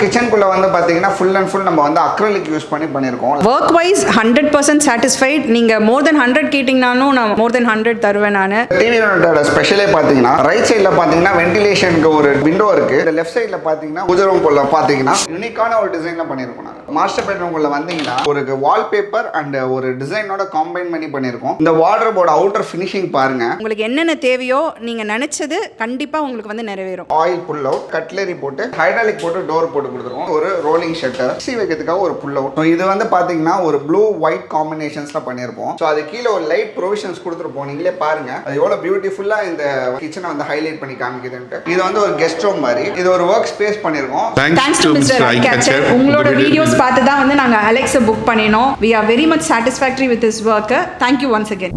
கிச்சனுக்குள்ள வந்து பாத்தீங்கன்னா full and full நம்ம வந்து அக்ரிலிக் யூஸ் பண்ணிருக்கோம். Work wise 100% satisfied. நீங்க மோர் தென் 100 கேட்டிங்கனாலும் நான் மோர் தென் 100 தருவேன். நான் டிவி யூனிட்டோட ஸ்பெஷலே பாத்தீங்கன்னா ரைட் சைடுல பாத்தீங்கன்னா வென்டிலேஷனுக்கு ஒரு விண்டோ இருக்கு. இந்த லெஃப்ட் சைடுல பாத்தீங்கன்னா பூஜை ரூம்குள்ள பாத்தீங்கன்னா யூனிக்கான ஒரு டிசைன்ல பண்ணிருக்கோம். நாங்க மாஸ்டர் பெட்ரூம்குள்ள வந்தீங்கன்னா ஒரு வால்பேப்பர் அண்ட் ஒரு டிசைனோட காம்பைன் பண்ணிருக்கோம். இந்த வார்ட்ரோபோட அவுட்டர் ஃபினிஷிங் பாருங்க. உங்களுக்கு என்னென்ன தேவையோ நீங்க நினைச்சது கண்டிப்பா உங்களுக்கு வந்து நிறைவேறும். ஆயில் புல் அவுட், கட்லரி போட்டு, ஹைட்ராலிக் போட்டு, டோர் போட்டு கொடுத்துருவோம். ஒரு ரோலிங் ஷட்டர், சி வைக்கிறதுக்காக ஒரு புல் அவுட். இது வந்து பாத்தீங்கன்னா ஒரு ப்ளூ ஒயிட் காம்பினேஷன்ஸ்ல பண்ணிருப்போம். சோ அது கீழ ஒரு லைட் ப்ரொவிஷன்ஸ் கொடுத்துருப்போம். நீங்களே பாருங்க அது எவ்வளவு பியூட்டிஃபுல்லா இந்த கிச்சனை வந்து ஹைலைட் பண்ணி காமிக்குதுன்னு. இது வந்து ஒரு கெஸ்ட் ரூம் மாதிரி. இது ஒரு ஒர்க் ஸ்பேஸ் பண்ணிருக்கோம். Thanks to Mr. Eyecatcher. உங்களோட வீடியோஸ் பார்த்து தான் வந்து நாங்க அலெக்ஸை புக் பண்ணினோம். We are very much satisfactory with his work. Thank you once again.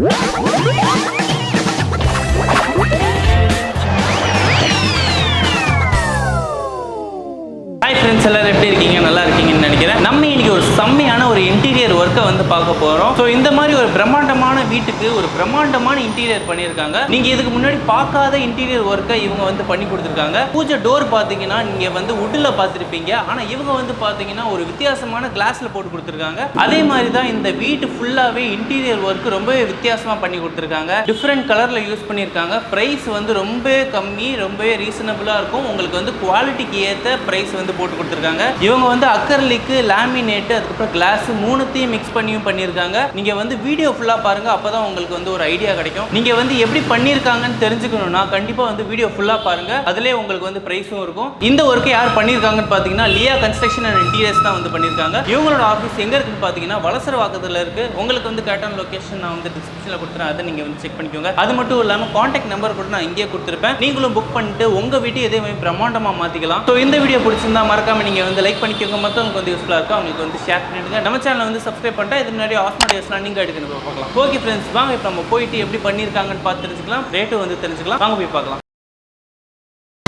Hi friends, எல்லாரும் எப்படி இருக்கீங்க? நல்லா இருக்கீங்கன்னு நினைக்கிறேன். நம்ம இன்னைக்கு ஒரு செம்மையான ஒரு இன்டீரியர் ஒர்க்கை வந்து பார்க்க போகிறோம். ஸோ இந்த மாதிரி ஒரு பிரம்மாண்டமான வீட்டுக்கு ஒரு பிரம்மாண்டமான இன்டீரியர் பண்ணியிருக்காங்க. நீங்கள் இதுக்கு முன்னாடி பார்க்காத இன்டீரியர் ஒர்க்கை இவங்க வந்து பண்ணி கொடுத்துருக்காங்க. பூஜை டோர் பார்த்தீங்கன்னா நீங்கள் வந்து வுட்டில் பார்த்துருப்பீங்க. ஆனால் இவங்க வந்து பார்த்தீங்கன்னா ஒரு வித்தியாசமான கிளாஸில் போட்டு கொடுத்துருக்காங்க. அதே மாதிரி தான் இந்த வீட்டு ஃபுல்லாகவே இன்டீரியர் ஒர்க்கு ரொம்பவே வித்தியாசமாக பண்ணி கொடுத்துருக்காங்க. டிஃப்ரெண்ட் கலரில் யூஸ் பண்ணியிருக்காங்க. ப்ரைஸ் வந்து ரொம்ப கம்மி, ரொம்பவே ரீசனபிளாக இருக்கும். உங்களுக்கு வந்து குவாலிட்டிக்கு ஏற்ற ப்ரைஸ் வந்து போட்டு கொடுத்துருக்காங்க. இவங்க வந்து அக்கர்லிக்கு, லேமினேட், அதுக்கப்புறம் கிளாஸ் மூணுத்தையும் மிக்ஸ் பண்ணியும் பண்ணியிருக்காங்க. நீங்க வந்து வீடியோ ஃபுல்லா பாருங்க, அப்பதான் உங்களுக்கு வந்து ஒரு ஐடியா கிடைக்கும். நீங்க வந்து எப்படி பண்ணியிருக்காங்கன்னு தெரிஞ்சுக்கணும்னா கண்டிப்பா வந்து வீடியோ ஃபுல்லா பாருங்க. அதுலேயே உங்களுக்கு வந்து பிரைஸும் இருக்கும். இந்த ஒர்க்கை யார் பண்ணியிருக்காங்கன்னு பார்த்தீங்கன்னா லியா கன்ஸ்ட்ரக்ஷன் அண்ட் இன்டீரியர்ஸ் தான் வந்து பண்ணியிருக்காங்க. இவங்களோட ஆஃபீஸ் எங்க இருக்குன்னு பார்த்தீங்கன்னா வலசரவாக்கத்தில் இருக்கு. உங்களுக்கு வந்து கரெக்டான லொகேஷன் நான் வந்து டிஸ்கிரிப்ஷனில் கொடுத்துறேன். அதை நீங்க வந்து செக் பண்ணிக்கோங்க. அது மட்டும் இல்லாமல் கான்டாக்ட் நம்பர் கூட நான் இங்கே கொடுத்துருப்பேன். நீங்களும் புக் பண்ணிட்டு உங்க வீட்டு இதே மாதிரி பிரம்மாண்டமாக மாற்றிக்கலாம். ஸோ இந்த வீடியோ பிடிச்சிருந்தா மறக்காம நீங்க வந்து லைக் பண்ணிக்கோங்க. மற்றவங்களுக்கு வந்து யூஸ்ஃபுல்லாக இருக்கும். அவங்களுக்கு வந்து ஷேர் பண்ணிடுங்க. நம்ம சேனலை வந்து சப்ஸ்கிரைப் பண்ணிட்டா இது முன்னாடி ஆஸ்மாடியஸ்லாம் நீங்கள் எடுக்கணும் பார்க்கலாம். ஓகே ஃப்ரெண்ட்ஸ், வாங்க இப்போ நம்ம போயிட்டு எப்படி பண்ணியிருக்காங்கன்னு பார்த்து தெரிஞ்சுக்கலாம். ரேட்டு வந்து தெரிஞ்சுக்கலாம். வாங்க போய் பார்க்கலாம்.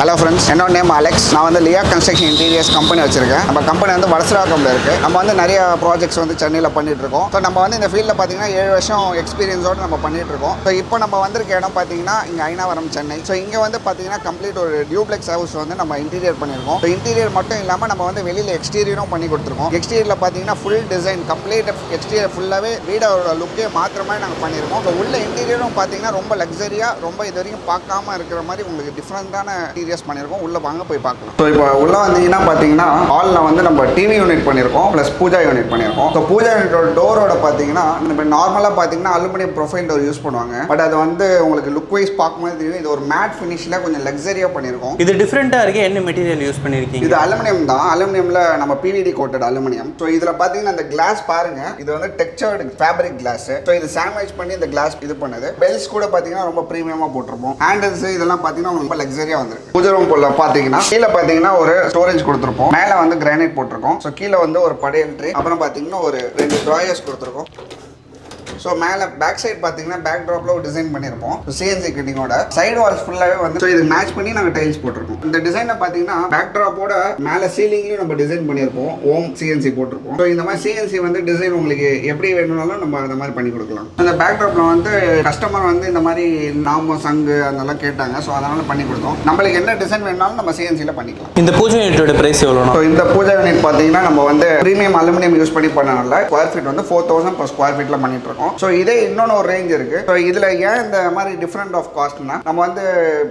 ஹலோ ஃப்ரெண்ட்ஸ், என்னோட நேம் அலெக்ஸ். நான் வந்து லியா கன்ஸ்ட்ரக்ஷன் இன்டீரியர்ஸ் கம்பெனி வச்சிருக்கேன். நம்ம கம்பெனி வந்து வலசரவாக்கம்ல இருக்கு. நம்ம வந்து நிறைய ப்ராஜெக்ட்ஸ் வந்து சென்னையில் பண்ணிட்டு இருக்கோம். ஸோ நம்ம வந்து இந்த ஃபீல்டில் பார்த்தீங்கன்னா 7 வருஷம் எக்ஸ்பீரியன்ஸோடு நம்ம பண்ணிட்டு இருக்கோம். ஸோ இப்போ நம்ம வந்திருக்க இடம் பார்த்தீங்கன்னா இங்கே ஐனாவரம், சென்னை. ஸோ இங்கே வந்து பார்த்தீங்கன்னா கம்ப்ளீட் ஒரு டியூப்ளெக்ஸ் ஹவுஸ் வந்து நம்ம இன்டீரியர் பண்ணியிருக்கோம். ஸோ இன்டீரியர் மட்டும் இல்லாமல் நம்ம வந்து வெளியில் எக்ஸ்டீரியரும் பண்ணி கொடுத்துருக்கோம். எக்ஸ்டீரியரில் பார்த்தீங்கன்னா ஃபுல் டிசைன் கம்ப்ளீட் எக்ஸ்டீரியர் ஃபுல்லாகவே வீடோட லுக்கே மாத்திர மாதிரி நாங்கள் பண்ணியிருக்கோம். ஸோ உள்ள இன்டீரியரும் பார்த்தீங்கன்னா ரொம்ப லக்ஸரியாக, ரொம்ப இது வரைக்கும் பார்க்காம இருக்கிற மாதிரி உங்களுக்கு டிஃப்ரெண்டான இன்டீரியர்ஸ் பண்ணியிருக்கோம். உள்ள வாங்க போய் பார்க்கலாம். ஸோ இப்போ உள்ள வந்தீங்கன்னா பார்த்தீங்கன்னா ஹாலில் வந்து நம்ம டிவி யூனிட் பண்ணியிருக்கோம், ப்ளஸ் பூஜா யூனிட் பண்ணியிருக்கோம். ஸோ பூஜா யூனிட்டோட டோரோட பார்த்தீங்கன்னா இப்போ நார்மலாக பார்த்தீங்கன்னா அலுமினியம் ப்ரொஃபைல் டோர் யூஸ் பண்ணுவாங்க. பட் அது வந்து உங்களுக்கு லுக் வைஸ் பார்க்கும்போது தெரியும் இது ஒரு மேட் ஃபினிஷில் கொஞ்சம் லக்ஸரியாக பண்ணியிருக்கோம். இது டிஃப்ரெண்ட்டாக இருக்கு. என்ன மெட்டீரியல் யூஸ் பண்ணியிருக்கீங்க? இது அலுமினியம் தான். அலுமினியமில் நம்ம பிவிடி கோட்டட் அலுமினியம். ஸோ இதில் பார்த்தீங்கன்னா அந்த கிளாஸ் பாருங்க, இது வந்து டெக்ஸ்சர்டு ஃபேப்ரிக் கிளாஸ். ஸோ இது சாண்ட்விச் பண்ணி இந்த கிளாஸ் இது பண்ணுது. பெல்ஸ் கூட பார்த்தீங்கன்னா ரொம்ப ப்ரீமியமாக போட்டிருப்போம். ஹேண்டில்ஸ் இதெல்லாம் பார்த்தீங்கன்னா ரொம்ப லக்ஸரியாக வந்துருக்கு. பூஜை ரூம் போல பாத்தீங்கன்னா கீழே பாத்தீங்கன்னா ஒரு ஸ்டோரேஜ் கொடுத்துருப்போம். மேல வந்து கிரானைட் போட்டிருக்கோம். ஸோ கீழே வந்து ஒரு படையல் ட்ரே, அப்புறம் பாத்தீங்கன்னா ஒரு 2 ட்ராயர்ஸ் கொடுத்துருக்கோம். ஸோ மேலே பேக் சைட் பார்த்தீங்கன்னா பேக் ட்ராப்ல ஒரு டிசைன் பண்ணியிருப்போம். சிஎன்சி கட்டிங்கோட சைடு வால்ஸ் ஃபுல்லாகவே வந்து ஸோ இது மேட்ச் பண்ணி நாங்கள் டைல்ஸ் போட்டிருக்கோம். இந்த டிசைனை பார்த்தீங்கன்னா பேக் ட்ராப்போட மேலே சீலிங்லையும் நம்ம டிசைன் பண்ணியிருப்போம். ஓம் சிஎன்சி போட்டிருப்போம். ஸோ இந்த மாதிரி சிஎன்சி வந்து டிசைன் உங்களுக்கு எப்படி வேணும்னாலும் நம்ம அந்த மாதிரி பண்ணி கொடுக்கலாம். அந்த பேக் ட்ராப்ல வந்து கஸ்டமர் வந்து இந்த மாதிரி நாம சங்கு அதெல்லாம் கேட்டாங்க. ஸோ அதனால பண்ணி கொடுத்தோம். நம்மளுக்கு என்ன டிசைன் வேணாலும் நம்ம சிஎன்சியில் பண்ணிக்கலாம். இந்த பூஜை யூனிட்டோட பிரைஸ் எவ்வளோ? ஸோ இந்த பூஜை யூனிட் பார்த்தீங்கன்னா நம்ம வந்து ப்ரீமியம் அலுமினியம் யூஸ் பண்ணி பண்ணனால ஸ்கொயர் ஃபீட் வந்து 4000 per ஸ்கொயர் ஃபீட்ல பண்ணிட்டு இருக்கோம். ஸோ இதே இன்னொன்று ஒரு ரேஞ்ச் இருக்கு. ஸோ இதில் ஏன் இந்த மாதிரி டிஃப்ரெண்ட் ஆஃப் காஸ்ட்னா நம்ம வந்து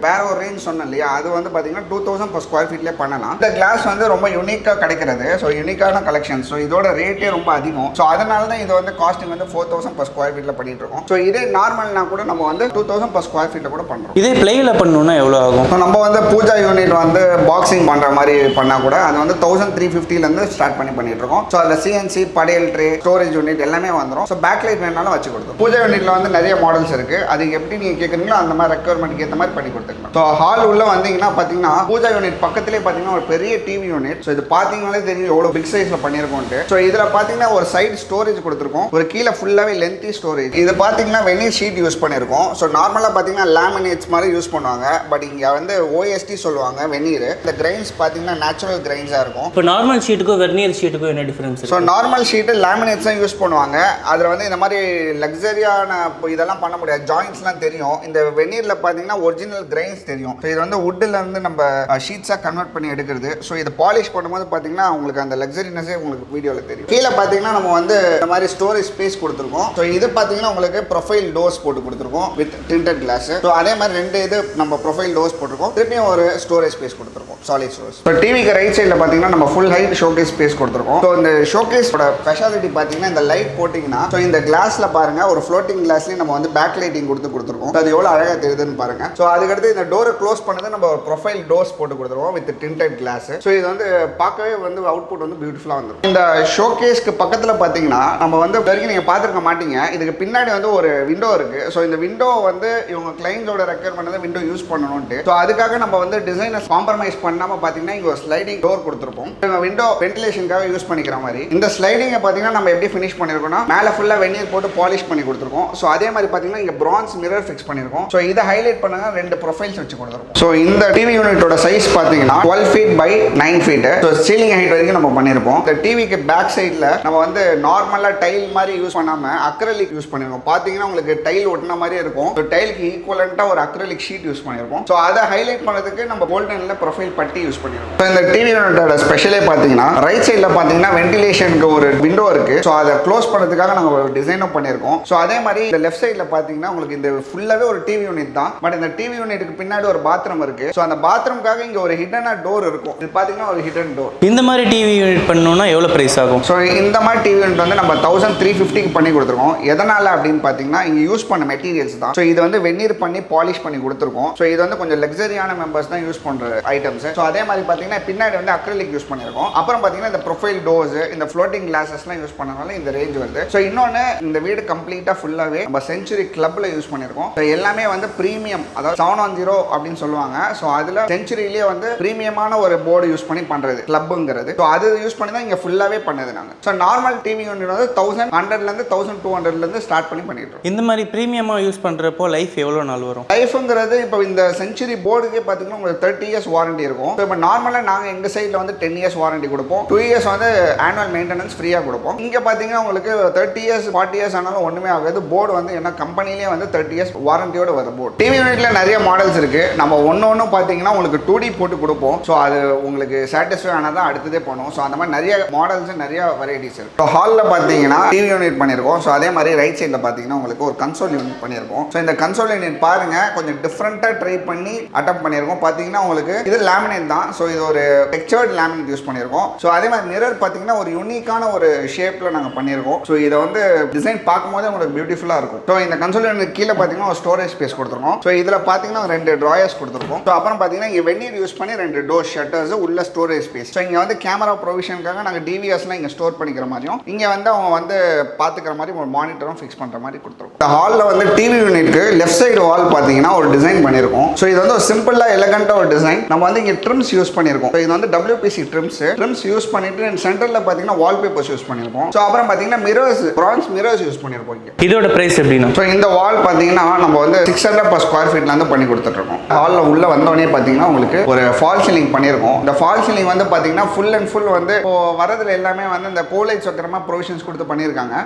வேற ஒரு ரேஞ்ச் சொன்னோம் இல்லையா, அது வந்து பார்த்தீங்கன்னா 2000 per ஸ்கொயர் ஃபீட்லேயே பண்ணலாம். இந்த கிளாஸ் வந்து ரொம்ப யூனிக்காக கிடைக்கிறது. ஸோ யூனிக்கான கலெக்ஷன். ஸோ இதோட ரேட்டே ரொம்ப அதிகம். ஸோ அதனால தான் இது வந்து காஸ்டிங் வந்து 4000 per ஸ்கொயர் ஃபீட்ல பண்ணிட்டு இருக்கோம். ஸோ இதே நார்மல்னா கூட நம்ம வந்து 2000 per ஸ்கொயர் ஃபீட்ல கூட பண்ணுறோம். இதே பிளேயில் பண்ணணும்னா எவ்வளோ ஆகும்? ஸோ நம்ம வந்து பூஜா யூனிட் வந்து பாக்ஸிங் பண்ணுற மாதிரி பண்ணால் கூட அது வந்து 1350 ஸ்டார்ட் பண்ணிட்டு இருக்கோம். ஸோ அதில் சிஎன்சி, படையல் ட்ரே, ஸ்டோரேஜ் யூனிட் எல்லாமே வந்துடும். ஸோ பேக் லைட் வேணாலும் வச்சு கொடுத்தோம். பூஜா யூனிட்ல வந்து நிறைய மாடல்ஸ் இருக்கு. அது எப்படி நீங்க கேட்குறீங்களோ அந்த மாதிரி ரெக்குவயர்மெண்ட்க்கு ஏற்ற மாதிரி பண்ணி கொடுத்துக்கலாம். ஸோ ஹால் உள்ள வந்தீங்கன்னா பார்த்தீங்கன்னா பூஜா யூனிட் பக்கத்திலே பார்த்தீங்கன்னா ஒரு பெரிய டிவி யூனிட். ஸோ இது பார்த்தீங்கன்னாலே தெரியும் எவ்வளோ பிக் சைஸ்ல பண்ணியிருக்கோன்ட்டு. ஸோ இதில் பார்த்தீங்கன்னா ஒரு சைடு ஸ்டோரேஜ் கொடுத்துருக்கோம். ஒரு கீழே ஃபுல்லாகவே லென்த்தி ஸ்டோரேஜ். இது பார்த்தீங்கன்னா வெனிர் ஷீட் யூஸ் பண்ணியிருக்கோம். ஸோ நார்மலாக பார்த்தீங்கன்னா லேமினேட்ஸ் மாதிரி யூஸ் பண்ணுவாங்க. பட் இங்கே வந்து ஓஎஸ்டி சொல்லுவாங்க வெனிர். இந்த கிரைன்ஸ் பார்த்தீங்கன்னா நேச்சுரல் கிரைன்ஸாக இருக்கும். இப்போ நார்மல் ஷீட்டுக்கும் வெர்னியர் ஷீட்டுக்கும் என்ன difference? So normal sheet laminates தான் யூஸ் பண்ணுவாங்க. அதில் வந்து இந்த மாதிரி லக்ஸரியான இதெல்லாம் பண்ண முடியாது. ஜாயின்ட்ஸ்லாம் தெரியும். இந்த வெனீரில் பார்த்தீங்கன்னா ஒரிஜினல் கிரைன்ஸ் தெரியும். ஸோ இது வந்து வுட்டில் இருந்து நம்ம ஷீட்ஸாக கன்வெர்ட் பண்ணி எடுக்கிறது. ஸோ இதை பாலிஷ் பண்ணும்போது பார்த்தீங்கன்னா உங்களுக்கு அந்த லக்ஸரினஸே உங்களுக்கு வீடியோவில் தெரியும். கீழே பார்த்தீங்கன்னா நம்ம வந்து இந்த மாதிரி ஸ்டோரேஜ் ஸ்பேஸ் கொடுத்துருக்கோம். ஸோ இது பார்த்தீங்கன்னா உங்களுக்கு ப்ரொஃபைல் டோர்ஸ் போட்டு கொடுத்துருக்கோம் வித் டிண்டட் கிளாஸ். ஸோ அதே மாதிரி 2 இது நம்ம ப்ரொஃபைல் டோர்ஸ் போட்டிருக்கோம். திருப்பியும் ஒரு ஸ்டோரேஜ் ஸ்பேஸ் கொடுத்துருக்கோம், சாலிட் ஸ்டோரேஜ். ஸோ டிவிக்கு ரைட் சைடில் பார்த்தீங்கன்னா நம்ம ஃபுல் ஹைட் ஷோகேஸ் ஸ்பேஸ் கொடுத்துருக்கோம். ஸோ இந்த ஷோகேஸோட ஸ்பெஷாலிட்டி பார்த்தீங்கன்னா இந்த லைட் போட்டிங்கன்னா ஸோ இந்த கிளாஸில் பாருங்க ஒரு ஃப்ளோட்டிங் கிளாஸ்லேயும் நம்ம வந்து பேக் லைட்டிங் கொடுத்துருக்கோம். அது எவ்வளோ அழகாக தெரியுதுன்னு பாருங்க. ஸோ அதுக்கடுத்து இந்த டோரை க்ளோஸ் பண்ணது நம்ம ப்ரொஃபைல் டோர்ஸ் போட்டு கொடுத்துருவோம் வித் டிண்டட் கிளாஸ். ஸோ இது வந்து பார்க்கவே வந்து அவுட்புட் வந்து பியூட்டிஃபுல்லாக வந்துடும். இந்த ஷோகேஸ்க்கு பக்கத்தில் பார்த்தீங்கன்னா நம்ம வந்து வரைக்கும் நீங்கள் பார்த்துருக்க மாட்டீங்க. இதுக்கு பின்னாடி வந்து ஒரு விண்டோ இருக்கு. ஸோ இந்த விண்டோ வந்து இவங்க கிளைண்ட்ஸோட ரெக்யர்மெண்ட் விண்டோ யூஸ் பண்ணணும்ட்டு. ஸோ அதுக்காக நம்ம வந்து டிசைனை காம்ப்ரமைஸ் பண்ணாமல் பார்த்தீங்கன்னா இங்கே ஒரு ஸ்லைடிங் டோர் கொடுத்துருப்போம். விண்டோ வென்டிலேஷனுக்காக யூஸ் பண்ணிக்கிற மாதிரி. இந்த ஸ்லைடிங்கை பார்த்தீங்கன்னா நம்ம எப்படி ஃபினிஷ் பண்ணியிருக்கோம்னா மேலே ஃபுல்லாக வெந்நீர் போட்டு பாலிஷ் பண்ணி கொடுத்துருக்கோம். ஸோ அதே மாதிரி பார்த்தீங்கன்னா இங்கே பிரான்ஸ் மிரர் ஃபிக்ஸ் பண்ணியிருக்கோம். ஸோ இதை ஹைலைட் பண்ணாங்க 2 ப்ரொஃபைல்ஸ் வச்சு கொடுத்துருக்கோம். ஸோ இந்த டிவி யூனிட்டோட சைஸ் பார்த்தீங்கன்னா 12 feet by 9 feet. So ceiling height வரைக்கும் நம்ம பண்ணியிருப்போம். இந்த டிவிக்கு பேக் சைடில் நம்ம வந்து நார்மலாக டைல் மாதிரி யூஸ் பண்ணாமல் அக்ரலிக் யூஸ் பண்ணியிருக்கோம். பார்த்தீங்கன்னா உங்களுக்கு டைல் ஒட்டின மாதிரி இருக்கும். ஸோ டைலுக்கு ஈக்குவலண்ட்டாக ஒரு அக்ரலிக் ஷீட் யூஸ் பண்ணியிருக்கோம். ஸோ அதை ஹைலைட் பண்ணதுக்கு நம்ம கோல்டனில் ப்ரொஃபைல் பட்டி யூஸ் பண்ணியிருக்கோம். ஸோ இந்த டிவி யூனிட்டோட ஸ்பெஷலே பார்த்தீங்கன்னா ரைட் சைடில் பார்த்தீங்கன்னா வென்டிலேஷனுக்கு ஒரு விண்டோ இருக்கு. ஸோ அதை க்ளோஸ் பண்ணதுக்காக நம்ம ஒரு டிசைனும் பண்ணியிருக்கோம். ஸோ அதே மாதிரி இந்த லெஃப்ட் சைடில் பார்த்தீங்கன்னா உங்களுக்கு இந்த ஃபுல்லாகவே ஒரு டிவி யூனிட் தான். பட் இந்த டிவி யூனிட்டுக்கு பின்னாடி ஒரு பாத்ரூம் இருக்கு. ஸோ அந்த பாத்ரூம்காக இங்கே ஒரு ஹிடனாக டோர் இருக்கும். இது பார்த்தீங்கன்னா ஒரு ஹிடன் டோர். இந்த மாதிரி டிவி யூனிட் பண்ணணும்னா எவ்வளோ ப்ரைஸ் ஆகும்? ஸோ இந்த மாதிரி டிவி யூனிட் வந்து நம்ம 1350க்கு பண்ணி கொடுத்துருக்கோம். எதனால அப்படின்னு பார்த்தீங்கன்னா இங்கே யூஸ் பண்ண மெட்டீரியல்ஸ் தான். ஸோ இது வந்து வெந்நீர் பண்ணி பாலிஷ் பண்ணி கொடுத்துருக்கோம். ஸோ இது வந்து கொஞ்சம் லக்ஸரியான மெம்பர்ஸ் தான் யூஸ் பண்ணுற ஐட்டம்ஸ். ஸோ அதே மாதிரி பார்த்தீங்கன்னா பின்னாடி வந்து அக்ரிலிக் யூஸ் பண்ணியிருக்கோம். அப்புறம் பார்த்தீங்கன்னா இந்த ப்ரொஃபைல் டோர்ஸ் இந்த ஃப்ளோட்டிங் கிளாஸஸ்லாம் யூஸ் பண்ணனால இந்த ரேஞ்ச் வருது. ஸோ இன்னொன்று இந்த வீடு கம்ப்ளீட்டாக ஃபுல்லாகவே நம்ம செஞ்சுரி கிளப்ல யூஸ் பண்ணியிருக்கோம். ஸோ எல்லாமே வந்து ப்ரீமியம், அதாவது 710 அப்படின்னு சொல்லுவாங்க. ஸோ அதில் செஞ்சுரியிலேயே வந்து ப்ரீமியமான ஒரு போர்டு யூஸ் பண்ணி பண்ணுறது கிளப்புங்கிறது. ஸோ அது யூஸ் பண்ணி தான் இங்கே ஃபுல்லாகவே பண்ணது நாங்கள். ஸோ நார்மல் டிவி யூனிட் வந்து 1100லேருந்து 1200லேருந்து ஸ்டார்ட் பண்ணி பண்ணிட்டு. இந்த மாதிரி ப்ரீமியமாக யூஸ் பண்ணுறப்போ லைஃப் எவ்வளோ நாள் வரும்? லைஃப்ங்கிறது இப்போ இந்த செஞ்சுரி போர்டுக்கே பார்த்தீங்கன்னா உங்களுக்கு 30 இயர்ஸ் வாரண்டி இருக்கும். ஸோ இப்போ நார்மலாக நாங்கள் எங்கள் சைடில் வந்து 10 இயர்ஸ் வாரண்டி கொடுப்போம். 2 இயர்ஸ் வந்து ஆனுவல் மெயின்டெனன்ஸ் ஃப்ரீயாக கொடுப்போம். இங்கே பார்த்தீங்கன்னா உங்களுக்கு 30 இயர்ஸ் 40 இயர்ஸ் ஆனாலும் ஒன்றுமே ஆகாது. போர்டு வந்து என்ன கம்பெனிலேயே வந்து 30 இயர்ஸ் வாரண்டியோட வர போர்டு. டிவி யூனிட்ல நிறைய மாடல்ஸ் இருக்கு. நம்ம ஒன்று பார்த்தீங்கன்னா உங்களுக்கு 2D போட்டு கொடுப்போம். ஸோ அது உங்களுக்கு சாட்டிஸ்ஃபை ஆனால் தான் அடுத்ததே போகணும். ஸோ அந்த மாதிரி நிறைய மாடல்ஸ் நிறைய வெரைட்டிஸ் இருக்கு. ஸோ ஹாலில் பார்த்தீங்கன்னா டிவி யூனிட் பண்ணியிருக்கோம். ஸோ அதே மாதிரி ரைட் சைடில் பார்த்தீங்கன்னா உங்களுக்கு ஒரு கன்சோல் யூனிட் பண்ணியிருக்கோம். ஸோ இந்த கன்சோல் யூனிட் பாருங்க கொஞ்சம் டிஃப்ரெண்ட்டாக ட்ரை பண்ணி அட்டம் பண்ணியிருக்கோம். பார்த்தீங்கன்னா உங்களுக்கு இது லேமினேட் தான். ஸோ இது ஒரு டெக்ஸ்சர்ட் லேமினேட் யூஸ் பண்ணியிருக்கோம். ஸோ அதே மாதிரி மிரர் பார்த்தீங்கன்னா ஒரு யூனிக்கான ஒரு ஷேப்பில் நாங்கள் பண்ணியிருக்கோம். ஸோ இதை வந்து டிசைன் பார்க்கும்போது உங்களுக்கு பியூட்டிஃபுல்லாக இருக்கும். ஸோ இந்த கன்சோல் யூனிட் கீழே பார்த்தீங்கன்னா ஒரு ஸ்டோரேஜ் ஸ்பேஸ் கொடுத்துருக்கோம். ஸோ இதில் பார்த்தீங்கன்னா 2 ட்ராயர்ஸ் கொடுத்துருக்கோம். ஸோ அப்புறம் பார்த்தீங்கன்னா இங்கே வெந்நீர் யூஸ் பண்ணி 2 டோர் ஷட்டர்ஸ் உள்ள ஸ்டோரேஜ் ஸ்பேஸ். ஸோ இங்கே வந்து கேமரா ப்ரொவிஷனுக்காக நாங்கள் டிவிஎஸ்லாம் இங்கே ஸ்டோர் பண்ணிக்கிற மாதிரியும் இங்கே வந்து அவங்க வந்து பார்த்துக்கிற மாதிரி ஒரு மானிட்டரும் ஃபிக்ஸ் பண்ணுற மாதிரி கொடுத்துருக்கோம். இந்த ஹாலில் வந்து டிவி யூனிட்க்கு லெஃப்ட் சைடு வால் பார்த்தீங்கன்னா ஒரு டிசைன் பண்ணியிருக்கோம். ஸோ இது வந்து ஒரு சிம்பிளாக எலகண்டாக ஒரு டிசைன். நம்ம வந்து இங்கே ட்ரிம்ஸ் யூஸ் பண்ணியிருக்கோம். ஸோ இது வந்து WPC ட்ரிம்ஸ் யூஸ் பண்ணிட்டு சென்டரில் பார்த்தீங்கன்னா வால்பேப்பர்ஸ் யூஸ் பண்ணியிருக்கோம். ஸோ அப்புறம் பார்த்தீங்கன்னா மிரர்ஸ் பிரான்ஸ் மிரர்ஸ் யூஸ் பண்ணியிருக்கோம். இங்கே இதோட பிரைஸ் எப்படின்னா ஸோ இந்த வால் பார்த்தீங்கன்னா நம்ம வந்து 600 per square feetலேருந்து பண்ணி கொடுத்துட்ருக்கோம். ஹாலில் உள்ள வந்தோடனே பார்த்தீங்கன்னா உங்களுக்கு ஒரு ஃபால் சீலிங் பண்ணியிருக்கோம். இந்த ஃபால் சீலிங் வந்து பார்த்தீங்கன்னா ஃபுல் அண்ட் ஃபுல் வந்து இப்போ வரதுல எல்லாமே வந்து இந்த கோலைட் சக்கரமா ப்ரொவிஷன்ஸ் கொடுத்து பண்ணியிருக்காங்க.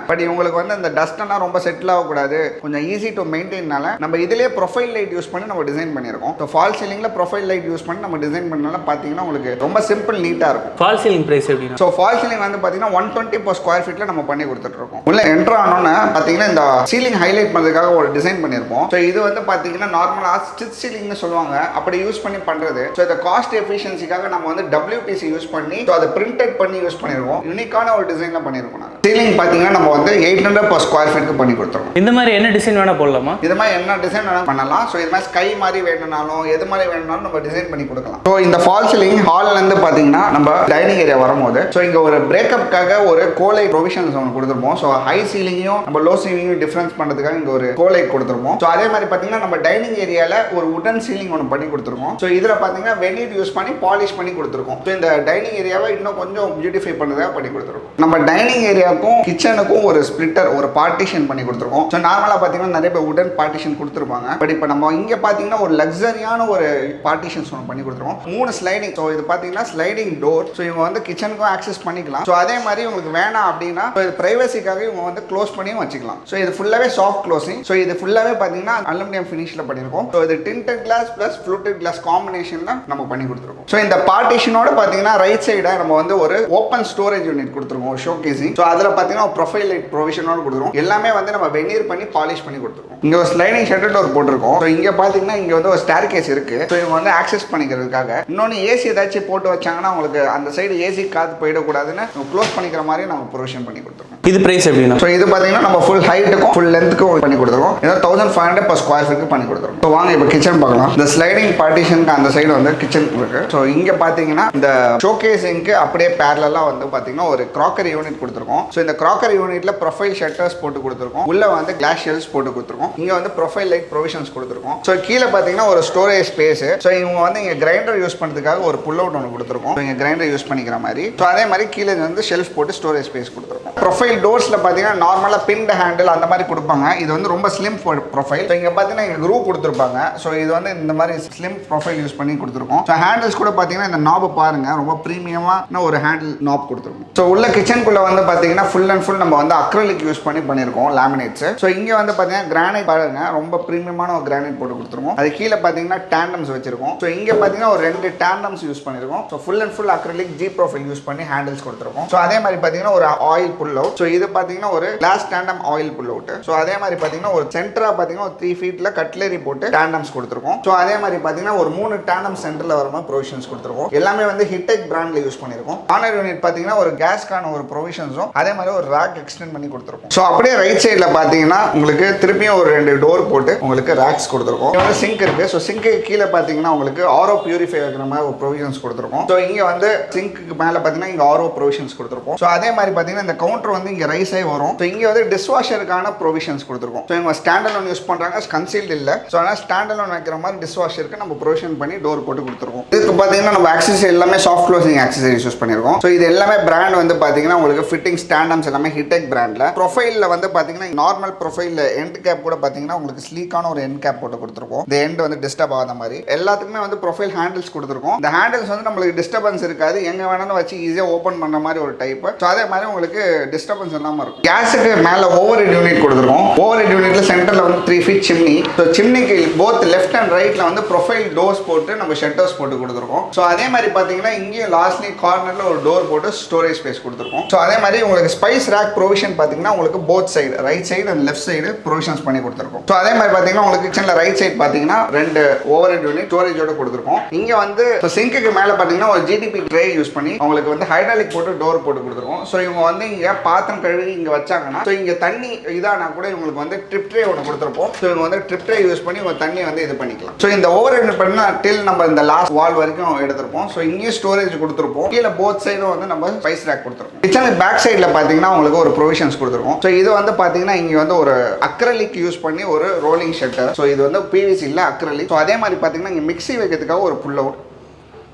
பட் இவங்களுக்கு வந்து இந்த டஸ்ட்னா ரொம்ப செட்டில் ஆகக்கூடாது, கொஞ்சம் ஈஸி டு மெயின்டைன்னால நம்ம இதிலே ப்ரொஃபைல் லைட் யூஸ் பண்ணி நம்ம டிசைன் பண்ணியிருக்கோம். ஸோ ஃபால் சீலிங்கில் ப்ரொஃபைல் லைட் யூஸ் பண்ணி நம்ம டிசைன் பண்ணனால பார்த்தீங்கன்னா உங்களுக்கு ரொம்ப சிம்பிள் நீட்டாக இருக்கும். ஃபால் சீலிங் பிரைஸ் எப்படின்னா ஸோ ஃபால் சீலிங் வந்து பார்த்தீங்கன்னா 120 per square feetல நம்ம பண்ணி கொடுத்துட்ருக்கோம். உள்ள என்ட்ரு ஆனோன்னு பார்த்தீங்கன்னா இந்த சீலிங் ஹைலைட் பண்ணுறதுக்காக ஒரு டிசைன் பண்ணியிருப்போம். ஸோ இது வந்து பார்த்தீங்கன்னா நார்மலாக ஸ்டிச் சீலிங்னு சொல்லுவாங்க, அப்படி யூஸ் பண்ணி பண்ணுறது. ஸோ இந்த காஸ்ட் எஃபிஷியன்சிக்காக நம்ம வந்து WPC யூஸ் பண்ணி ஸோ அதை பிரிண்டட் பண்ணி யூஸ் பண்ணியிருக்கோம். யூனிக்கான ஒரு டிசைனில் பண்ணியிருக்கோம். நாங்கள் சீலிங் பார்த்தீங்கன்னா நம்ம வந்து 800 per square feet பண்ணி கொடுத்துருவோம். இந்த மாதிரி என்ன டிசைன் வேணால் போடலாமா? இது மாதிரி என்ன டிசைன் வேணால் பண்ணலாம். ஸோ இது மாதிரி ஸ்கை மாதிரி வேணும்னாலும் எது மாதிரி வேணும்னாலும் நம்ம டிசைன் பண்ணி கொடுக்கலாம். ஸோ இந்த ஃபால் சீலிங் ஹால்லேருந்து பார்த்தீங்கன்னா நம்ம டைனிங் ஏரியா வரும்போது ஸோ இங்கே ஒரு பிரேக்கப்காக ஒரு கோலைட் ப்ரொவிஷன்ஸ் ஒன்று கொடுத்துருப்போம். ஸோ ஹை சீலிங்கையும் நம்ம லோ சீலிங்கையும் டிஃபரன்ஸ் பண்ணுறதுக்காக இங்கே ஒரு கோலைட் கொடுத்துருப்போம். ஸோ அதே மாதிரி பார்த்தீங்கன்னா நம்ம டைனிங் ஏரியாவில் ஒரு உடன் சீலிங் ஒன்று பண்ணி கொடுத்துருக்கோம். ஸோ இதில் பார்த்தீங்கன்னா வெந்நீர் யூஸ் பண்ணி பாலிஷ் பண்ணி கொடுத்துருக்கோம். ஸோ இந்த டைனிங் ஏரியாவை இன்னும் கொஞ்சம் பியூட்டிஃபை பண்ணதாக பண்ணி கொடுத்துருக்கோம். நம்ம டைனிங் ஏரியா பெட்ரூமுக்கும் கிச்சனுக்கும் ஒரு ஸ்பிளிட்டர் ஒரு பார்ட்டிஷன் பண்ணி கொடுத்துருக்கோம். ஸோ நார்மலாக பார்த்தீங்கன்னா நிறைய பேர் உடன் பார்ட்டிஷன் கொடுத்துருப்பாங்க. பட் இப்போ நம்ம இங்கே பார்த்தீங்கன்னா ஒரு லக்ஸரியான ஒரு பார்ட்டிஷன்ஸ் ஒன்று பண்ணி கொடுத்துருக்கோம். 3 ஸ்லைடிங். ஸோ இது பார்த்தீங்கன்னா ஸ்லைடிங் டோர். ஸோ இவங்க வந்து கிச்சனுக்கும் ஆக்சஸ் பண்ணிக்கலாம். ஸோ அதே மாதிரி உங்களுக்கு வேணாம் அப்படின்னா இது பிரைவசிக்காக இவங்க வந்து க்ளோஸ் பண்ணியும் வச்சுக்கலாம். ஸோ இது ஃபுல்லாகவே சாஃப்ட் க்ளோசிங். ஸோ இது ஃபுல்லாகவே பார்த்தீங்கன்னா அலுமினியம் ஃபினிஷில் பண்ணியிருக்கோம். ஸோ இது tinted glass plus fluted glass காம்பினேஷனில் நம்ம பண்ணி கொடுத்துருக்கோம். ஸோ இந்த பார்ட்டிஷனோட பார்த்தீங்கன்னா ரைட் சைடாக நம்ம வந்து ஒரு ஓப்பன் ஸ்டோரேஜ் யூனிட் கொடுத்துருக்கோம், ஷோ கேசிங். ஸோ அதில் பார்த்தீங்கன்னா ப்ரொஃபைல் லைட் ப்ரொவிஷனோட கொடுத்துருவோம். எல்லாமே வந்து நம்ம வெனீர் பண்ணி பாலிஷ் பண்ணி கொடுத்துருக்கோம். இங்கே ஒரு ஸ்லைடிங் ஷட்டர் டோர் போட்டிருக்கோம். ஸோ இங்கே பார்த்தீங்கன்னா இங்கே வந்து ஒரு ஸ்டேர் கேஸ் இருக்கு. ஸோ இவங்க வந்து ஆக்சஸ் பண்ணிக்கிறதுக்காக இன்னொன்று ஏசி ஏதாச்சும் போட்டு வச்சாங்கன்னா உங்களுக்கு அந்த சைடு ஏசி காத்து போயிடக்கூடாதுன்னு க்ளோஸ் பண்ணிக்கிற மாதிரி நம்ம ப்ரொவிஷன் பண்ணி கொடுத்துருக்கோம். இது பிரைஸ் எப்படின்னா? ஸோ இது பார்த்தீங்கன்னா நம்ம ஃபுல் ஹைட்டுக்கும் ஃபுல் லென்த்துக்கும் பண்ணி கொடுத்துருக்கோம். ஏதோ 1500 per square feet பண்ணி கொடுத்துருக்கோம். ஸோ வாங்க இப்போ கிச்சன் பார்க்கலாம். இந்த ஸ்லைடிங் பார்ட்டிஷனுக்கு அந்த சைடு வந்து கிச்சன் இருக்கு. ஸோ இங்கே பார்த்தீங்கன்னா இந்த ஷோகேசிங்க்கு அப்படியே பேரலாக வந்து பார்த்தீங்கன்னா ஒரு கிராக்கரி யூனிட் கொடுத்துருக்கோம். ஸோ இந்த கிராக்கரி யூனிட்ல ப்ரொஃபைல் ஷட்டர்ஸ் போட்டு கொடுத்துருக்கோம். உள்ள வந்து கிளாஸ் ஷெல்ஸ் போட்டு கொடுத்துருக்கோம். இங்கே வந்து ப்ரொஃபைல் லைட் ப்ரொவிஷன்ஸ் கொடுத்துருக்கோம். ஸோ கீழே பார்த்தீங்கன்னா ஒரு ஸ்டோரேஜ் ஸ்பேஸ். ஸோ இவங்க வந்து இங்கே கிரைண்டர் யூஸ் பண்ணுறதுக்காக ஒரு புல் அவுட் ஒன்று கொடுத்துருக்கோம். ஸோ இங்கே கிரைண்டர் யூஸ் பண்ணிக்கிற மாதிரி. ஸோ அதே மாதிரி கீழே வந்து ஷெல்ஃப் போட்டு ஸ்டோரேஜ் ஸ்பேஸ் கொடுத்துருக்கோம். ப்ரொஃபைல் டோர்ஸில் பார்த்தீங்கன்னா நார்மலாக பின்ட் ஹேண்டில் அந்த மாதிரி கொடுப்பாங்க. இது வந்து ரொம்ப ஸ்லிம் ப்ரொஃபைல். ஸோ இங்கே பார்த்தீங்கன்னா இங்கே க்ரூ கொடுத்துருப்பாங்க. ஸோ இது வந்து இந்த மாதிரி ஸ்லிம் ப்ரொஃபைல் யூஸ் பண்ணி கொடுத்துருக்கோம். ஸோ ஹேண்டில்ஸ் கூட பார்த்தீங்கன்னா இந்த நாப் பாருங்க, ரொம்ப ப்ரீமியமான ஒரு ஹேண்டில் நாப் கொடுத்துருக்கோம். ஸோ உள்ள கிச்சனுக்குள்ள வந்து பார்த்தீங்கன்னா ஃபுல் அண்ட் ஃபுல் நம்ம வந்து அக்ரலிக் யூஸ் பண்ணியிருக்கோம், லேமினேட்ஸ். ஸோ இங்கே வந்து பார்த்தீங்கன்னா கிரானைட் பாருங்க, ரொம்ப ப்ரீமியமான ஒரு கிரானைட் போட்டு கொடுத்துருக்கோம். அது கீழே பார்த்தீங்கன்னா டேண்டம்ஸ் வச்சிருக்கோம். ஸோ இங்கே பார்த்தீங்கன்னா ஒரு 2 டேண்டம்ஸ் யூஸ் பண்ணியிருக்கோம். So full and full acrylic G profile use பண்ணி ஹேண்டில்ஸ் கொடுத்துருக்கோம். ஸோ அதே மாதிரி பார்த்தீங்கன்னா ஒரு ஆயில் புல் அவுட். ஸோ இது பார்த்தீங்கன்னா ஒரு கிளாஸ் டேண்டம் ஆயில் புல் அவுட். ஸோ அதே மாதிரி பார்த்தீங்கன்னா ஒரு சென்டரா பார்த்தீங்கன்னா ஒரு 3 feetல கட்லரி போட்டு டேண்டம்ஸ் கொடுத்துருக்கோம். ஸோ அதே மாதிரி பார்த்தீங்கன்னா ஒரு 3 டேண்டம் சென்டர்ல வரமா ப்ரொவிஷன்ஸ் கொடுத்துருக்கோம். எல்லாமே வந்து ஹிட்டெக் பிராண்ட்ல யூஸ் பண்ணியிருக்கோம். கார்னர் யூனிட் பார்த்தீங்கன்னா ஒரு கேஸ்க்கான ஒரு ப்ரொவிஷன்ஸும் அதே மாதிரி ஒரு ரேக் எக்ஸ்டெண்ட் பண்ணி கொடுத்துருக்கோம். ஸோ அப்படியே ரைட் சைடில் பார்த்தீங்கன்னா உங்களுக்கு திருப்பியும் ஒரு 2 டோர் போட்டு உங்களுக்கு ரேக்ஸ் கொடுத்துருக்கோம். இங்கே வந்து சிங்க் இருக்கு. ஸோ சிங்க்கு கீழே பார்த்தீங்கன்னா உங்களுக்கு ஆரோ பியூரிஃபை வைக்கிற மாதிரி ஒரு ப்ரொவிஷன்ஸ் கொடுத்துருக்கோம். ஸோ இங்கே வந்து சிங்க்கு மேலே பார்த்தீங்கன்னா இங்கே ஆரோ ப்ரொவிஷன்ஸ் கொடுத்துருக்கோம். ஸோ அதே மாதிரி பார்த்தீங்கன்னா இந்த கவுண்டர் வந்து இங்கே ரைஸ் ஆகி வரும். ஸோ இங்கே வந்து டிஷ்வாஷருக்கான ப்ரொவிஷன்ஸ் கொடுத்துருக்கோம். ஸோ இவங்க ஸ்டாண்டலோன் யூஸ் பண்ணுறாங்க, கன்சீல்டு இல்லை. ஸோ ஆனால் ஸ்டாண்டலோன் வைக்கிற மாதிரி டிஷ்வாஷருக்கு நம்ம ப்ரொவிஷன் பண்ணி டோர் போட்டு கொடுத்துருக்கோம். இதுக்கு பார்த்தீங்கன்னா நம்ம ஆக்சசரி எல்லாமே சாஃப்ட் க்ளோசிங் ஆக்சசரிஸ் யூஸ் பண்ணியிருக்கோம். ஸோ இது எல்லாமே பிராண்ட் வந்து பார்த்தீங்கன்னா உங்களுக்கு ஃபிட்டிங் ஸ்டாண்டம்ஸ் எல்லாமே ஹிட்டெக் பிராண்டில். ப்ரொஃபைலில் வந்து பார்த்தீங்கன்னா நார்மல் ப்ரொஃபைலில் எண்ட் கேப் கூட பார்த்தீங்கன்னா உங்களுக்கு ஸ்லீக்கான ஒரு எண்ட் கேப் போட்டு கொடுத்துருக்கோம். இந்த எண்ட் வந்து டிஸ்டர்ப் ஆகாத மாதிரி எல்லாத்துக்குமே வந்து ப்ரொஃபைல் ஹேண்டில்ஸ் கொடுத்துருக்கோம். இந்த ஹேண்டில்ஸ் வந்து நம்மளுக்கு டிஸ்டர்பன்ஸ் இருக்காது, எங்கே வேணாலும் வச்சு ஈஸியாக ஓப்பன் பண்ண மாதிரி ஒரு டைப். ஸோ அதே மாதிரி உங்களுக்கு டிஸ்டர்பன்ஸ் இல்லாமல் இருக்கும். கேஸுக்கு மேலே ஓவர் ஹெட் யூனிட் கொடுத்துருக்கோம். ஓவர் ஹெட் யூனிட்ல சென்டரில் வந்து 3 feet சிம்னி. ஸோ சிம்னிக்கு போத் லெஃப்ட் அண்ட் ரைட்ல வந்து ப்ரொஃபைல் டோர்ஸ் போட்டு நம்ம ஷட்டர்ஸ் போட்டு கொடுத்துருக்கோம். ஸோ அதே மாதிரி பார்த்தீங்கன்னா இங்கேயும் லாஸ்ட்லி கார்னர்ல ஒரு டோர் போட்டு ஸ்டோரேஜ் ஸ்பேஸ் கொடுத்துருக்கோம். ஸோ அதே மாதிரி உங்களுக்கு ஸ்பைஸ் ரேக் ப்ரொவிஷன் பார்த்தீங்கன்னா உங்களுக்கு both side right side and left side provisions பண்ணி கொடுத்துருக்கோம். ஸோ அதே மாதிரி பார்த்தீங்கன்னா உங்களுக்கு கிச்சனில் ரைட் சைடு பார்த்தீங்கன்னா 2 ஓவர் ஹெட் யூனிட் ஸ்டோரேஜோட கொடுத்துருக்கோம். இங்கே வந்து சிங்க்கு மேலே பார்த்தீங்கன்னா ஒரு ஜிடிபி ட்ரே யூஸ் பண்ணி உங்களுக்கு வந்து ஹைட்ராலிக் போட்டு டோர் போட்டு கொடுத்துருக்கோம். ஸோ இவங்க வந்து இங்கே பாத்திரம் கழுவி இங்கே வச்சாங்கன்னா ஸோ இங்கே தண்ணி இதானா கூட இவங்களுக்கு வந்து ட்ரிப் ட்ரே ஒன்று கொடுத்துருப்போம். ஸோ இவங்க வந்து ட்ரிப் ட்ரே யூஸ் பண்ணி உங்கள் தண்ணி வந்து இது பண்ணிக்கலாம். ஸோ இந்த ஓவர் ஹெட் பண்ணா டில் நம்ம இந்த லாஸ்ட் வால் வரைக்கும் எடுத்திருப்போம். ஸோ இங்கேயும் ஸ்டோரேஜ் கொடுத்துருப்போம். கீழே போத் சைடும் வந்து நம்ம ஸ்பைஸ் ரேக் கொடுத்துருப்போம். கிச்சனுக்கு பேக் சைடில் பார்த்தீங்கன்னா உங்களுக்கு ஒரு ப்ரொவிஷன்ஸ் கொடுத்துருக்கோம். ஸோ இது வந்து பார்த்தீங்கன்னா இங்கே வந்து ஒரு அக்ரலிக் யூஸ் பண்ணி ஒரு ரோலிங் ஷட்டர். ஸோ இது வந்து பிவிசி இல்லை அக்ரலிக். ஸோ அதே மாதிரி பார்த்தீங்கன்னா இங்கே மிக்ஸி வைக்கிறதுக்காக ஒரு புல் அவுட்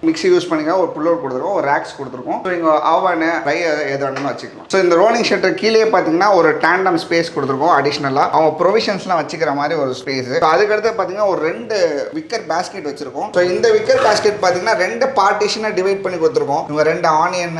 மிக்ஸி யூஸ் பண்ணிக்க ஒரு புல் அவுட் கொடுத்துருக்கோம், ஒரு ரேக்ஸ் கொடுத்துருக்கோம். ஸோ இங்கே ஆவானு ரை எது வேணும்னு வச்சுக்கலாம். ஸோ இந்த ரோலிங் ஷட்டர் கீழே பார்த்தீங்கன்னா ஒரு டேண்டம் ஸ்பேஸ் கொடுத்துருக்கோம். அடிஷ்னலாக அவங்க ப்ரொவிஷன்ஸ்லாம் வச்சுக்கிற மாதிரி ஒரு ஸ்பேஸ். ஸோ அதுக்கடுத்து பார்த்தீங்கன்னா ஒரு 2 விக்கர் பேஸ்கெட் வச்சிருக்கோம். ஸோ இந்த விக்கர் பேஸ்கெட் பார்த்தீங்கன்னா 2 பார்ட்டிஷனாக டிவைட் பண்ணி கொடுத்துருக்கோம். இவங்க 2 ஆனியன்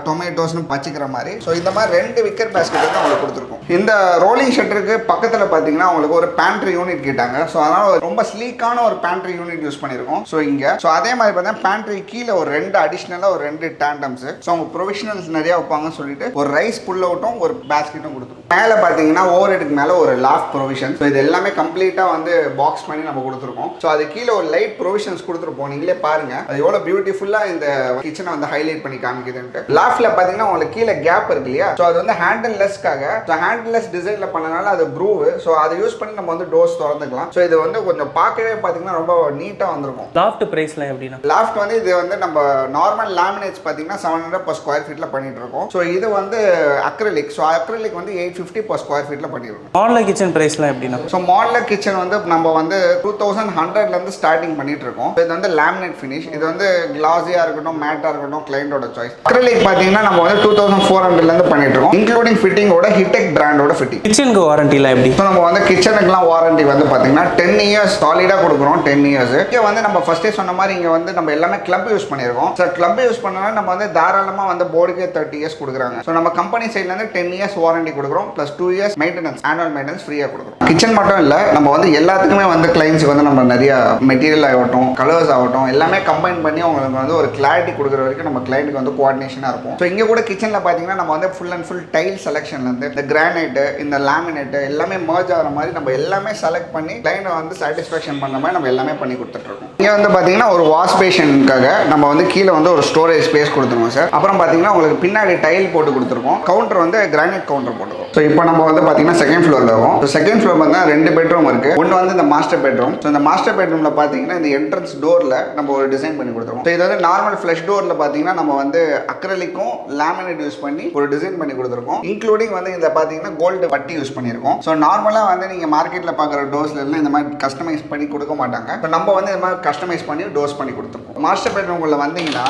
டொமேட்டோஸ்னு வச்சுக்கிற மாதிரி. ஸோ இந்த மாதிரி 2 விக்கர் பேஸ்கெட் வந்து அவங்களுக்கு கொடுத்துருக்கோம். இந்த ரோலிங் ஷட்டருக்கு பக்கத்தில் பார்த்தீங்கன்னா அவங்களுக்கு ஒரு பேண்ட்ரி யூனிட் கேட்டாங்க. ஸோ அதனால் ரொம்ப ஸ்லீக்கான ஒரு பேண்ட்ரி யூனிட் யூஸ் பண்ணியிருக்கோம். ஸோ இங்கே ஸோ அதே மாதிரி பார்த்தீங்கன்னா பேண்ட்ரி கீழே ஒரு 2 அடிஷ்னலாக ஒரு 2 டேண்டம்ஸ். ஸோ அவங்க ப்ரொவிஷனல்ஸ் நிறைய வைப்பாங்கன்னு சொல்லிட்டு ஒரு ரைஸ் புல் அவுட்டும் ஒரு பேஸ்கெட்டும் கொடுத்துருக்கோம். மேலே பார்த்தீங்கன்னா ஓவர் ஹெட்டுக்கு மேலே ஒரு லாஃப்ட் ப்ரொவிஷன். ஸோ இது எல்லாமே கம்ப்ளீட்டாக வந்து பாக்ஸ் பண்ணி நம்ம கொடுத்துருக்கோம். ஸோ அது கீழே ஒரு லைட் ப்ரொவிஷன்ஸ் கொடுத்துருப்போம். நீங்களே பாருங்க அது எவ்வளோ பியூட்டிஃபுல்லாக இந்த கிச்சனை வந்து ஹைலைட் பண்ணி காமிக்குதுன்ட்டு. லாஃப்ட்ல பார்த்தீங்கன்னா உங்களுக்கு கீழே கேப் இருக்கு இல்லையா? ஸோ அது வந்து ஹேண்டில் லெஸ்க்காக. ஸோ ஹேண்டில் லெஸ் டிசைனில் பண்ணனால அது ப்ரூவ். ஸோ அதை யூஸ் பண்ணி நம்ம வந்து டோர்ஸ் திறந்துக்கலாம். ஸோ இது வந்து கொஞ்சம் பார்க்கவே பார்த்தீங்கன்னா ரொம்ப நீட்டாக வந்திருக்கும். லாஃப்ட் பிரைஸ்லாம் எப்படின்னா? லாஃப்ட் வந்து இது வந்து நம்ம நார்மல் லேமினேட்ஸ் பார்த்தீங்கன்னா 700 per square feetல பண்ணிட்டு இருக்கோம். ஸோ இது வந்து அக்ரலிக். ஸோ அக்ரலிக் வந்து 850 550 per square feetல பண்ணிருக்கோம். மாடலர் கிச்சன் பிரைஸ்லாம் எப்படின்னா? ஸோ மாடலர் கிச்சன் வந்து நம்ம வந்து 2100 ஸ்டார்டிங் பண்ணிட்டு இருக்கோம். இது வந்து லேமினேட் ஃபினிஷ். இது வந்து கிளாஸியா இருக்கட்டும், மேட்டா இருக்கட்டும், கிளைண்டோட சாய்ஸ். அக்ரிலிக் பாத்தீங்கன்னா நம்ம வந்து 2400 பண்ணிட்டு இருக்கோம், இன்க்ளூடிங் ஃபிட்டிங்கோட ஹிடெக் பிராண்டோட ஃபிட்டிங். கிச்சனுக்கு வாரண்டிலாம் எப்படி? ஸோ நம்ம வந்து கிச்சனுக்குலாம் வாரண்டி வந்து பாத்தீங்கன்னா 10 இயர்ஸ் சாலிடா கொடுக்குறோம். 10 இயர்ஸ். இங்கே வந்து நம்ம ஃபர்ஸ்டே சொன்ன மாதிரி இங்க வந்து நம்ம எல்லாமே கிளப் யூஸ் பண்ணிருக்கோம். ஸோ கிளப் யூஸ் பண்ணனால நம்ம வந்து தாராளமா வந்து போர்டுக்கே 30 இயர்ஸ் கொடுக்குறாங்க. ஸோ நம்ம கம்பெனி சைட்ல இருந்து 10 இயர்ஸ் வாரண்டி கொடுக்குறோம், plus 2 years maintenance, annual maintenance ஃப்ரீயா கொடுக்குறோம். கிச்சன் மட்டும் இல்ல, நம்ம வந்து எல்லாத்துக்குமே வந்து கிளைண்ட்ஸ்க்கு வந்து நம்ம நிறைய மெட்டீரியல் ஆகட்டும், கலர்ஸ் ஆகட்டும், எல்லாமே கம்பைன் பண்ணி உங்களுக்கு வந்து ஒரு கிளாரிட்டி கொடுக்குற வரைக்கும் நம்ம கிளைண்ட்டுக்கு வந்து கோஆர்டினேஷனாக இருக்கும். ஸோ இங்கே கூட கிச்சனில் பார்த்தீங்கன்னா நம்ம வந்து ஃபுல் அண்ட் ஃபுல் டைல் செலெக்ஷன்லேருந்து இந்த கிரானைட்டு, இந்த லேமினேட்டு எல்லாமே மர்ஜ் ஆகிற மாதிரி நம்ம எல்லாமே செலக்ட் பண்ணி கிளைண்ட்டை வந்து சாட்டிஸ்ஃபேக்ஷன் பண்ண மாதிரி நம்ம எல்லாமே பண்ணி கொடுத்துட்ருக்கோம். இங்கே வந்து பார்த்தீங்கன்னா ஒரு வாஷ் பேஷனுக்காக நம்ம வந்து கீழே வந்து ஒரு ஸ்டோரேஜ் ஸ்பேஸ் கொடுத்துருவோம் சார். அப்புறம் பார்த்தீங்கன்னா உங்களுக்கு பின்னாடி டைல் போட்டு கொடுத்துருக்கோம். கவுண்டர் வந்து கிரானைட் கவுண்டர் போட்டுருக்கோம். ஸோ இப்போ நம்ம வந்து பார்த்தீங்கன்னா செகண்ட் ஃப்ளோரில் இருக்கும். ஸோ செகண்ட் ஃப்ளோர் பார்த்தீங்கன்னா 2 பெட்ரூம் இருக்குது. ஒன்று வந்து இந்த மாஸ்டர் பெட்ரூம். ஸோ இந்த மாஸ்டர் பெட்ரூமில் பார்த்தீங்கன்னா இந்த என்ட்ரன்ஸ் டோரில் நம்ம ஒரு டிசைன் பண்ணி கொடுத்துருவோம். ஸோ இது வந்து நார்மல் ஃப்ளஷ் டோரில் பார்த்தீங்கன்னா நம்ம வந்து அக்ரலிக்கும் லேமினேட் யூஸ் பண்ணி ஒரு டிசைன் பண்ணி கொடுத்துருக்கோம். இன்க்ளூடிங் வந்து இந்த பார்த்தீங்கன்னா கோல்டு பட்டி யூஸ் பண்ணியிருக்கோம். ஸோ நார்மலாக வந்து நீங்கள் மார்க்கெட்டில் பார்க்குற டோர்ஸ்ல எல்லாம் இந்த மாதிரி கஸ்டமைஸ் பண்ணி கொடுக்க மாட்டாங்க. ஸோ நம்ம வந்து இந்த மாதிரி கஸ்டமைஸ் பண்ணி டோர்ஸ் பண்ணி கொடுத்துருக்கோம். மாஸ்டர் பெட்ரூம்குள்ள வந்தீங்கன்னா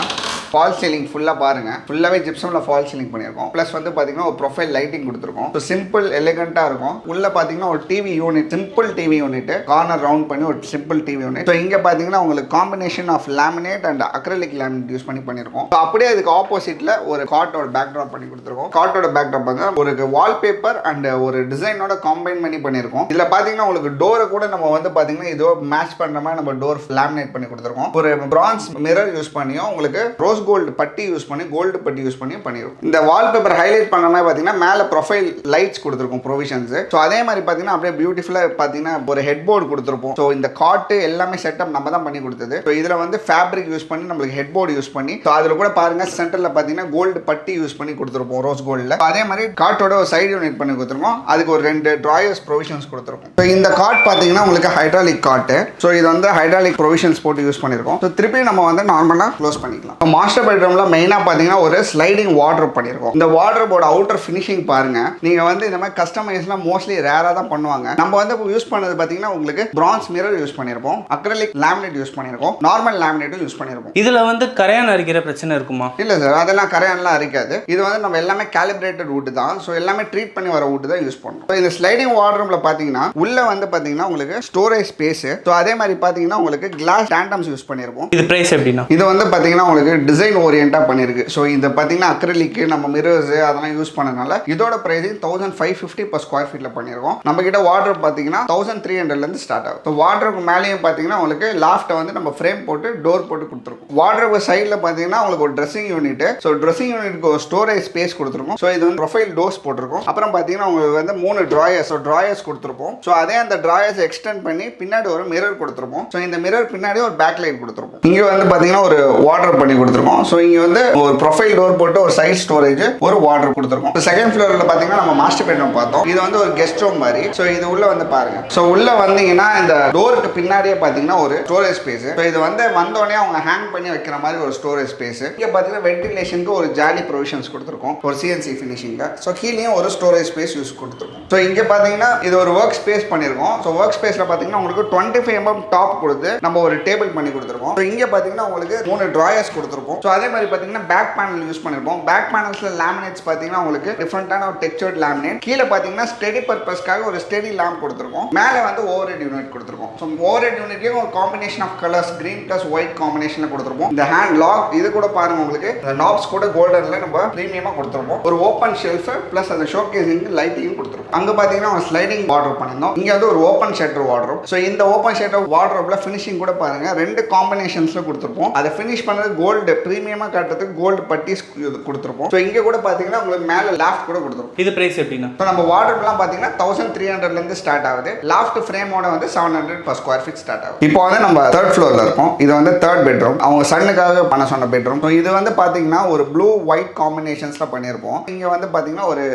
ஃபால் சீலிங் ஃபுல்லாக பாருங்கள், ஃபுல்லாகவே ஜிப்சமில் ஃபால் சீலிங் பண்ணியிருக்கோம். ப்ளஸ் வந்து பார்த்தீங்கன்னா ஒரு ப்ரொஃபைல் லைட்டிங் கொடுத்துருக்கோம். ஸோ சிம்பிள் எலிகண்ட்டாக இருக்கும். உள்ளே பார்த்தீங்கன்னா ஒரு TV unit, simple TV unit, corner round பண்ணி ஒரு சிம்பிள் டிவி யூனிட். ஸோ இங்கே பார்த்தீங்கன்னா உங்களுக்கு combination of laminate and acrylic laminate use பண்ணியிருக்கோம். ஸோ அப்படியே அதுக்கு ஆப்போசிட்டில் ஒரு காட்டோட பேக் ட்ராப் பண்ணி கொடுத்துருக்கோம். காட்டோட பேக் ட்ராப் வந்து ஒரு வால்பேப்பர் அண்ட் ஒரு டிசைனோட காம்பைன் பண்ணி பண்ணியிருக்கோம். இதில் பார்த்தீங்கன்னா உங்களுக்கு டோரை கூட நம்ம வந்து பார்த்தீங்கன்னா இதோ மேட்ச் பண்ணுற மாதிரி நம்ம டோர் லேமினேட் பண்ணி கொடுத்துருக்கோம். ஒரு பிரான்ஸ் மிரர் யூஸ் பண்ணியும் உங்களுக்கு ரோஸ் கோல்டு பட்டி யூஸ் பண்ணி, கோல்டு பட்டி யூஸ் பண்ணி பண்ணிருக்கும். இந்த வால்பேப்பர் ஹைலைட் பண்ண மாதிரி பார்த்தீங்கன்னா மேலே ப்ரொஃபைல் லைட்ஸ் கொடுத்துருக்கும் ப்ரொவிஷன்ஸ். ஸோ அதே மாதிரி பார்த்தீங்கன்னா அப்படியே பியூட்டிஃபுல்லாக பார்த்தீங்கன்னா ஒரு ஹெட் போர்டு கொடுத்துருப்போம். ஸோ இந்த காட்டு எல்லாமே செட்டப் நம்ம தான் பண்ணி கொடுத்தது. ஸோ இதில் வந்து ஃபேப்ரிக் யூஸ் பண்ணி நம்மளுக்கு ஹெட் போர்டு யூஸ் பண்ணி, ஸோ அதில் கூட பாருங்க சென்டரில் பார்த்தீங்கன்னா கோல்டு பட்டி யூஸ் பண்ணி கொடுத்துருப்போம் ரோஸ் கோல்டில். அதே மாதிரி காட்டோட ஒரு சைடு யூனிட் பண்ணி கொடுத்துருக்கோம். அதுக்கு ஒரு 2 ட்ராயர்ஸ் ப்ரொவிஷன்ஸ் கொடுத்துருக்கோம். ஸோ இந்த காட் பார்த்தீங்கன்னா உங்களுக்கு ஹைட்ராலிக் காட்டு. ஸோ இது வந்து ஹைட்ராலிக் ப்ரொவிஷன்ஸ் போட்டு யூஸ் பண்ணியிருக்கோம். ஸோ திருப்பி நம்ம வந்து நார்மலாக க்ளோஸ் பண்ணிக்கலாம். மாஸ்டர் பெட்ரூம்ல மெயினாக பார்த்தீங்கன்னா ஒரு ஸ்லைடிங் வார்ட்ரோப் பண்ணியிருக்கோம். இந்த வார்ட்ரோபோட அவுட்டர் ஃபினிஷிங் பாருங்க. நீங்கள் வந்து இந்த மாதிரி கஸ்டமைஸ்லாம் மோஸ்ட்லி ரேராக தான் பண்ணுவாங்க. நம்ம வந்து யூஸ் பண்ணது பார்த்தீங்கன்னா உங்களுக்கு பிரான்ஸ் மிரர் யூஸ் பண்ணியிருப்போம், அக்ரிலிக் லேமினேட் யூஸ் பண்ணியிருக்கோம், நார்மல் லேமினேட்டும் யூஸ் பண்ணியிருப்போம். இதில் வந்து கரையான் அரிக்கிற பிரச்சனை இருக்குமா? இல்லை சார், அதெல்லாம் கரையான்லாம் அரிக்காது. இது வந்து நம்ம எல்லாமே கேலிப்ரேட்டட் வுட் தான். ஸோ எல்லாமே ட்ரீட் பண்ணி வர வுட் தான் யூஸ் பண்ணுறோம். ஸோ இந்த ஸ்லைடிங் வார்ட்ரோப்ல பார்த்தீங்கன்னா உள்ள வந்து பார்த்தீங்கன்னா உங்களுக்கு ஸ்டோரேஜ் ஸ்பேஸ். ஸோ அதே மாதிரி பார்த்தீங்கன்னா உங்களுக்கு கிளாஸ் டேண்டம்ஸ் யூஸ் பண்ணியிருப்போம். இது பிரைஸ் எப்படின்னா? இது வந்து பார்த்தீங்கன்னா உங்களுக்கு டிசைன் ஓரியன்ட்டாக பண்ணியிருக்கு. ஸோ இந்த பார்த்தீங்கன்னா அக்ரிலிக் நம்ம மிரர்ஸ் அதெல்லாம் யூஸ் பண்ணனால இதோட பிரைஸிங் 1550 per square feetல பண்ணியிருக்கோம். நம்ம கிட்ட வார்ட்ரோப் பார்த்தீங்கன்னா 1300 ஸ்டார்ட் ஆகும். ஸோ வார்ட்ரோப் மேலேயும் பார்த்தீங்கன்னா உங்களுக்கு லாஃப்ட்டை வந்து நம்ம ஃப்ரேம் போட்டு டோர் போட்டு கொடுத்துருக்கோம். வார்ட்ரோப் சைடில் பார்த்தீங்கன்னா உங்களுக்கு ஒரு ட்ரெஸ்ஸிங் யூனிட். ஸோ ட்ரெஸ்ஸிங் யூனிட்க்கு ஒரு ஸ்டோரேஜ் ஸ்பேஸ் கொடுத்துருக்கோம். ஸோ இது வந்து ப்ரொஃபைல் டோர்ஸ் போட்டிருக்கோம். அப்புறம் பார்த்தீங்கன்னா உங்களுக்கு வந்து 3 ட்ராயர்ஸ் கொடுத்துருப்போம். ஸோ அதே அந்த ட்ராயர்ஸ் எக்ஸ்டெண்ட் பண்ணி பின்னாடி ஒரு மிரர் கொடுத்துருப்போம். ஸோ இந்த மிரர் பின்னாடி ஒரு பேக் லைட் கொடுத்துருப்போம். இங்கே வந்து பார்த்தீங்கன்னா ஒரு வார்ட்ரோப் பண்ணி கொடுத்துருக்கோம். ஸோ இங்கே வந்து ஒரு ப்ரொஃபைல் டோர் போட்டு ஒரு சைட் ஸ்டோரேஜ், ஒரு வார்ட்ரோப் கொடுத்துருக்கோம். செகண்ட் ஃப்ளோரில் பார்த்தீங்கன்னா நம்ம மாஸ்டர் பெட்ரூம் பார்த்தோம். இது வந்து ஒரு கெஸ்ட் ரூம் மாதிரி. ஸோ இது உள்ள வந்து பாருங்க. ஸோ உள்ள வந்தீங்கன்னா இந்த டோருக்கு பின்னாடியே பார்த்தீங்கன்னா ஒரு ஸ்டோரேஜ் ஸ்பேஸ். ஸோ இது வந்து வந்தோடனே அவங்க ஹேங் பண்ணி வைக்கிற மாதிரி ஒரு ஸ்டோரேஜ் ஸ்பேஸ். இங்கே பார்த்தீங்கன்னா வென்டிலேஷனுக்கு ஒரு ஜாலி ப்ரொவிஷன்ஸ் கொடுத்துருக்கோம், ஒரு சிஎன்சி ஃபினிஷிங்ல. ஸோ கீழேயும் ஒரு ஸ்டோரேஜ் ஸ்பேஸ் யூஸ் கொடுத்துருக்கோம். ஸோ இங்கே பார்த்தீங்கன்னா இது ஒரு ஒர்க் ஸ்பேஸ் பண்ணியிருக்கோம். ஸோ ஒர்க் ஸ்பேஸில் பார்த்தீங்கன்னா உங்களுக்கு 25 mm டாப் கொடுத்து நம்ம ஒரு டேபிள் பண்ணி கொடுத்துருக்கோம். ஸோ இங்கே பார்த்தீங்கன்னா உங்களுக்கு 3 ட்ராயர்ஸ் கொடுத்துருப்போம். ஸோ அதே மாதிரி பார்த்தீங்கன்னா பேக் பேனல் யூஸ் பண்ணியிருப்போம். பேக் பேனல்ஸ்ல லேமினேட்ஸ் பார்த்தீங்கன்னா உங்களுக்கு டிஃப்ரெண்டான ஒரு டெக்ஸ்சர்ட் லேமினேட். கீழே பார்த்தீங்கன்னா ஸ்டெடி பர்பஸ்க்காக ஒரு ஸ்டெடி லேம்ப் கொடுத்துருக்கோம். மேலே வந்து ஓவர் ஹெட் யூனிட் கொடுத்துருக்கோம். ஸோ ஓவர் ஹெட் யூனிட்லேயும் ஒரு combination of colours, green plus white காம்பினேஷன்ல கொடுத்துருப்போம். இந்த ஹேண்ட் லாக் இது கூட பாருங்க, உங்களுக்கு இந்த நாப்ஸ் கூட கோல்டன்ல நம்ம பிரீமியமா கொடுத்துருப்போம். ஒரு ஓப்பன் ஷெல்ஃப் பிளஸ் அந்த ஷோகேசிங் லைட்டிங் கொடுத்துருப்போம். அங்க பார்த்தீங்கன்னா ஒரு ஸ்லைடிங் வார்ட்ரோப் பண்ணியிருந்தோம். இங்க வந்து ஒரு ஓப்பன் ஷட்டர் வார்ட்ரோப். ஸோ இந்த ஓப்பன் ஷட்டர் வார்ட்ரோப்ல ஃபினிஷிங் கூட பாருங்க 2 காம்பினேஷன்ஸ்ல கொடுத்துருப்போம். அதை ஃபினிஷ் பண்ணது கோல்டு பிரீமியமா காட்டுறதுக்கு கோல்டு பட்டிஸ் கொடுத்துருப்போம். ஸோ இங்க கூட பார்த்தீங்கன்னா உங்களுக்கு மேலே லாஃப்ட் கூட கொடுத்துருப்போம். இது பிரைஸ் எப்படின்னா? ஸோ நம்ம வார்ட்ரோப்லாம் பார்த்தீங்கன்னா 1300 ஸ்டார்ட் ஆகுது. லாஃப்ட் ஃப்ரேமோட வந்து 700 per square feet ஸ்டார்ட் ஆகுது. இப்போ வந்து நம்ம 3rd ஃப்ளோர்ல இருக்கோம். இது வந்து 3rd பெட்ரூம். அவங்க சன்னுக்காக பண்ண சொன்ன பெட்ரூம். ஸோ இது வந்து பார்த்தீங்கன்னா ஒரு ப்ளூ ஒயிட் காம்பினேஷன்ஸ்ல பண்ணியிருப்போம். இங்க வந்து பார்த்தீங்கன்னா ஒரு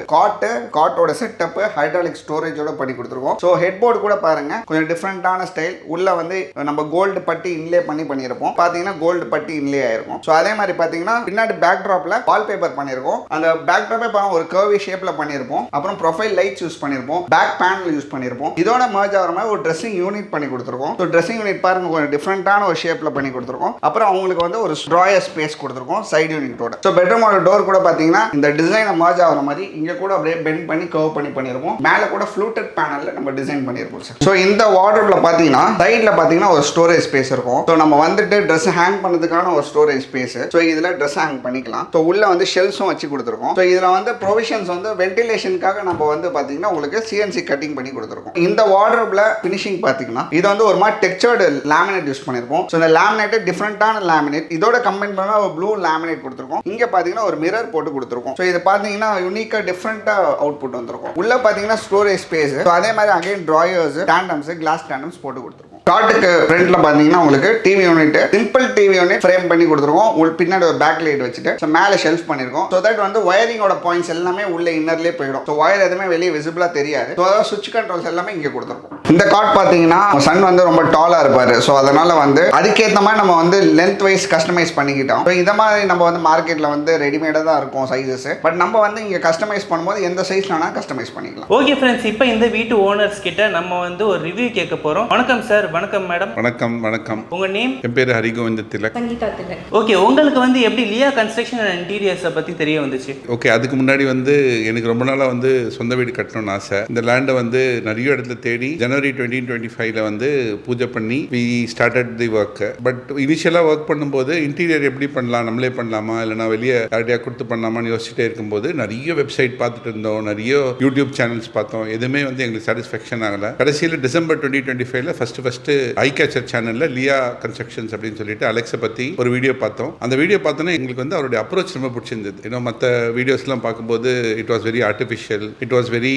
காட்டோட செட்டப் ஹைட்ராலிக் ஸ்டோரேஜோட பண்ணி கொடுத்துருக்கோம். ஸோ ஹெட் போர்டு கூட பாருங்க கொஞ்சம் டிஃப்ரெண்டான ஸ்டைல். உள்ள வந்து நம்ம கோல்டு பட்டி இன்லே பண்ணியிருப்போம். பார்த்தீங்கன்னா கோல்டு பட்டி இன்லே ஆயிருக்கும். ஸோ அதே மாதிரி பார்த்தீங்கன்னா பின்னாடி பேக் ட்ராப்ல வால்பேப்பர் பண்ணியிருக்கோம். அந்த பேக் ட்ராப்பே ஒரு கர்வி ஷேப்ல பண்ணியிருப்போம். அப்புறம் ப்ரொஃபைல் லைட்ஸ் யூஸ் பண்ணியிருப்போம். பேக் பேனல் யூஸ் பண்ணியிருப்போம். இதோட மர்ஜ் ஆகிற மாதிரி ஒரு ட்ரெஸ்ஸிங் யூனிட் பண்ணி கொடுத்துருக்கோம். ஸோ ட்ரெஸ்ஸிங் யூனிட் பாருங்க கொஞ்சம் டிஃப்ரெண்டான ஒரு ஷேப்ல பண்ணி கொடுத்துருக்கோம். அப்புறம் அவங்களுக்கு வந்து ஒரு ட்ராயர் ஸ்பேஸ் கொடுத்துருக்கோம் சைடு யூனிட்டோட. ஸோ பெட்ரூமோட டோர் கூட பார்த்தீங்கன்னா இந்த டிசைனை மர்ஜ் ஆகிற மாதிரி இங்க கூட அப்படியே பெண்ட் பண்ணி கர்வ் பண்ணி பண்ணியிருப்போம். மேலே கூட ஃப்ளூட்டட் பேனல்ல நம்ம டிசைன் பண்ணியிருப்போம் சார். ஸோ இந்த வார்ட்ரோப்ல பார்த்தீங்கன்னா சைடில் பார்த்தீங்கன்னா ஒரு ஸ்டோரேஜ் ஸ்பேஸ் இருக்கும். ஸோ நம்ம வந்துட்டு ட்ரெஸ் ஹேங் பண்ணதுக்கான ஒரு ஸ்டோரேஜ் ஸ்பேஸ். ஸோ இதில் ட்ரெஸ் ஹேங் பண்ணிக்கலாம். ஸோ உள்ள வந்து ஷெல்ஸும் வச்சு கொடுத்துருக்கோம். ஸோ இதில் வந்து ப்ரொவிஷன்ஸ் வந்து வென்டிலேஷனுக்காக நம்ம வந்து பார்த்தீங்கன்னா உங்களுக்கு சிஎன்சி கட்டிங் பண்ணி கொடுத்துருக்கோம். இந்த வார்ட்ரோப்ல ஃபினிஷிங் பார்த்தீங்கன்னா இது வந்து ஒரு மாதிரி டெக்ஸ்சர்டு லேமினேட் யூஸ் பண்ணியிருப்போம். ஸோ இந்த லேமினேட் டிஃப்ரெண்டான லேமினேட் இதோட கம்பைன் பண்ண ஒரு ப்ளூ லேமினேட் கொடுத்துருக்கோம். இங்கே பார்த்தீங்கன்னா ஒரு மிரர் போட்டு கொடுத்துருக்கோம். ஸோ இது பார்த்தீங்கன்னா யூனிக்காக டிஃப்ரெண்டாக அவுட்புட் வந்துருக்கும். உள்ள பார்த்தீங்கன்னா ஸ்டோரேஜ் ஸ்பேஸ். ஸோ அதே மாதிரி அகைன் ட்ராயர்ஸ் டேண்டம்ஸ் கிளாஸ் டேண்டம்ஸ் போட்டு கொடுத்துருக்கோம். காட்டுக்கு ஃப்ரண்ட்ல பாத்தீங்கன்னா உங்களுக்கு TV unit simple TV unit frame பண்ணி கொடுத்துருக்கோம். உங்களுக்கு பின்னாடி ஒரு பேக் லைட் வச்சுட்டு ஸோ மேலே ஷெல்ஃப் பண்ணிருக்கோம். ஸோ தட் வந்து வயரிங்கோட பாயிண்ட்ஸ் எல்லாமே உள்ள இன்னர்லேயே போயிடும். ஸோ வயர் எதுவுமே வெளியே விசிபிளா தெரியாது. ஸோ அதாவது சுவிட்ச் கண்ட்ரோல்ஸ் எல்லாமே இங்கே கொடுத்துருக்கோம். இந்த காட் பார்த்தீங்கன்னா சன் வந்து ரொம்ப டாலா இருப்பாரு. ஸோ அதனால வந்து அதுக்கேற்ற மாதிரி நம்ம வந்து லென்த் வைஸ் கஸ்டமைஸ் பண்ணிக்கிட்டோம். ஸோ இந்த மாதிரி நம்ம வந்து மார்க்கெட்ல வந்து ரெடிமேடாக தான் இருக்கும் சைஸஸ். பட் நம்ம வந்து இங்கே கஸ்டமைஸ் பண்ணும்போது எந்த சைஸ்னா கஸ்டமைஸ் பண்ணிக்கலாம். ஓகே ஃப்ரெண்ட்ஸ், இப்போ இந்த வீட்டு ஓனர்ஸ் கிட்ட நம்ம வந்து ஒரு ரிவ்யூ கேட்க போறோம். வணக்கம் சார். வணக்கம் மேடம். வணக்கம். உங்க நேம்? என் பேர் ஹரிகோவிந்த திலக். சங்கீதா திலக். ஓகே, உங்களுக்கு வந்து எப்படி லியா கன்ஸ்ட்ரக்ஷன் அண்ட் இன்டீரியர்ஸை பத்தி தெரிய வந்துச்சு? ஓகே, அதுக்கு முன்னாடி வந்து எனக்கு ரொம்ப நாளாக வந்து சொந்த வீடு கட்டணும்னு ஆசை. இந்த லேண்டை வந்து நிறைய இடத்துல தேடி ஜனவரி 2025 வந்து பூஜை பண்ணி we started the work. But இனிஷியலாக ஒர்க் பண்ணும்போது இன்டீரியர் எப்படி பண்ணலாம், நம்மளே பண்ணலாமா இல்லைனா வெளியே யார்ட்டையா கொடுத்து பண்ணலாமான்னு யோசிச்சுட்டே இருக்கும்போது நிறைய வெப்சைட் பார்த்துட்டு இருந்தோம், நிறைய யூடியூப் சேனல்ஸ் பார்த்தோம். எதுவுமே வந்து எங்களுக்கு சாட்டிஸ்ஃபேக்ஷன் ஆகலை. கடைசியில் டிசம்பர் 2025 ஃபர்ஸ்ட் ஐ கேச்சர் சேனலில் லியா கன்ஸ்ட்ரக்ஷன்ஸ் அப்படின்னு சொல்லிட்டு அலெக்ஸை பற்றி ஒரு வீடியோ பார்த்தோம். அந்த வீடியோ பார்த்தோன்னா எங்களுக்கு வந்து அவருடைய அப்ரோச் ரொம்ப பிடிச்சிருந்தது. இன்னும் மற்ற வீடியோஸ்லாம் பார்க்கும்போது it was very artificial, it was very